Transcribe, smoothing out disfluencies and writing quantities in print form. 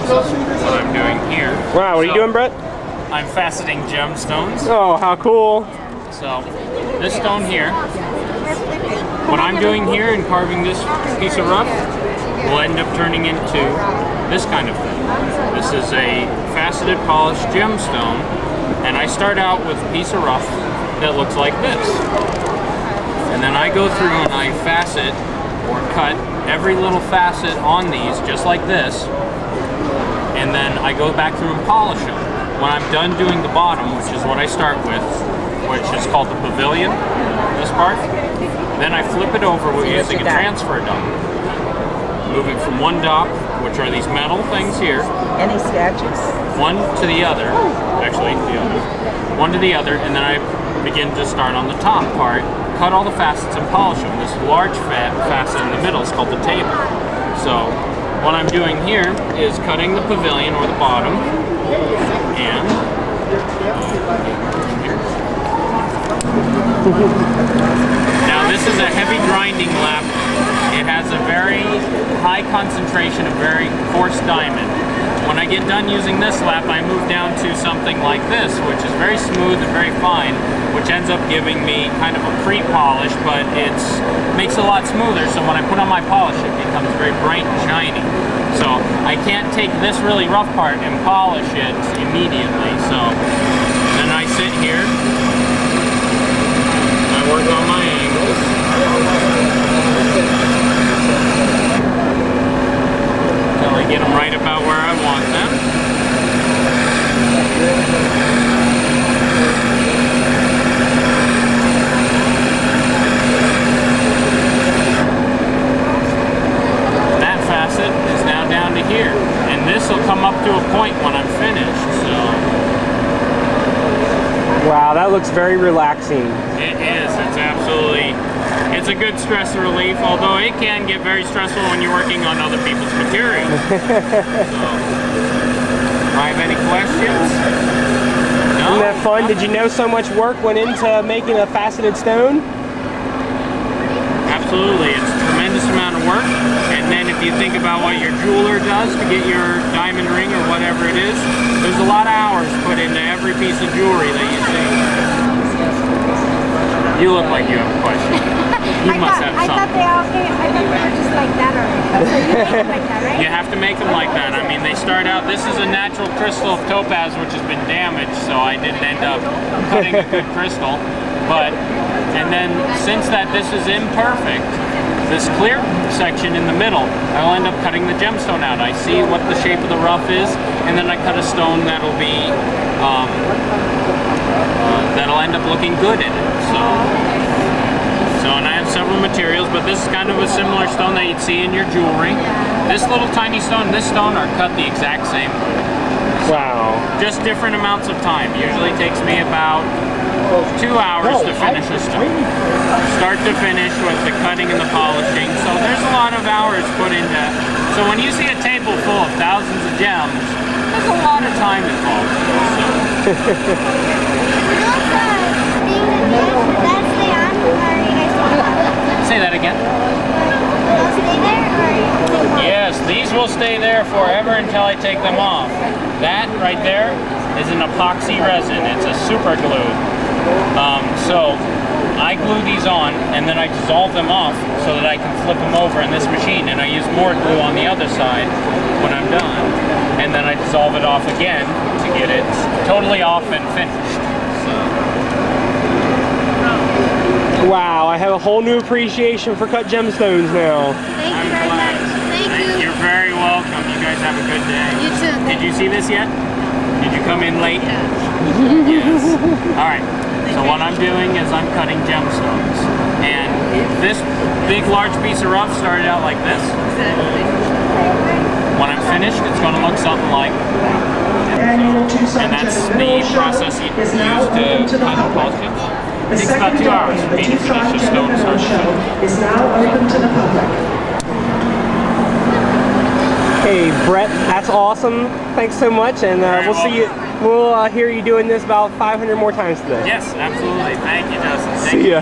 is what I'm doing here. Wow, what are you doing, Brett? I'm faceting gemstones. Oh, how cool. So, this stone here, what I'm doing here and carving this piece of rough will end up turning into this kind of thing. This is a faceted polished gemstone, and I start out with a piece of rough that looks like this. And then I go through and I facet or cut every little facet on these just like this, and then I go back through and polish them. When I'm done doing the bottom, which is what I start with, which is called the pavilion, this part, then I flip it over using a transfer dop. Moving from one dop, which are these metal things here. Any sketches? One to the other, actually the other. One to the other, and then I begin to start on the top part, cut all the facets and polish them. This large facet in the middle is called the table. So what I'm doing here is cutting the pavilion or the bottom, and now this is a heavy grinding lap. It has a very high concentration of very coarse diamond. When I get done using this lap, I move down to something like this, which is very smooth and very fine, which ends up giving me kind of a pre-polish, but it makes it a lot smoother, so when I put on my polish, it becomes very bright and shiny. So I can't take this really rough part and polish it immediately, so then I sit here, I work on my angles, until I get them right about where I want them. That facet is now down to here, and this will come up to a point when I'm finished. So wow, that looks very relaxing. it is. It's absolutely. It's a good stress relief, although it can get very stressful when you're working on other people's material. So, I have any questions? No? Isn't that fun? Did you know so much work went into making a faceted stone? Absolutely. It's a tremendous amount of work. And then if you think about what your jeweler does to get your diamond ring or whatever it is, there's a lot of hours put into every piece of jewelry that you see. You look like you have a question. You must have something. I thought they were just like that already. So you make them like that, right? You have to make them like that. I mean, they start out, this is a natural crystal of topaz which has been damaged, so I didn't end up cutting a good crystal. But, and then since that this is imperfect, this clear section in the middle, I'll end up cutting the gemstone out. I see what the shape of the rough is, and then I cut a stone that'll be, that'll end up looking good in it. So, and I have several materials, but this is kind of a similar stone that you'd see in your jewelry. This little tiny stone and this stone are cut the exact same way. Wow. Just different amounts of time. Usually takes me about 2 hours to finish a stone. Start to finish with the cutting and the polishing. So there's a lot of hours put into. So when you see a table full of thousands of gems, there's a lot of time involved. Say that again. Yes, these will stay there forever until I take them off. That right there is an epoxy resin. It's a super glue. So I glue these on and then I dissolve them off so that I can flip them over in this machine, and I use more glue on the other side when I'm done. And then I dissolve it off again to get it totally off and finished. Wow, I have a whole new appreciation for cut gemstones now. Thank you very much. Thank you. You're very welcome. You guys have a good day. You too. Did you see this yet? Did you come in late? Yes. Alright, so what I'm doing is I'm cutting gemstones. And this big large piece of rough started out like this. When I'm finished, it's going to look something like that. And that's the process you use to cut and polish gems. It takes about 2 hours for me to finish a stone start to finish. Is now open to the public. Hey Brett, that's awesome. Thanks so much, and we'll see you. We'll hear you doing this about 500 more times today. Yes, absolutely. Thank you, Justin. See ya.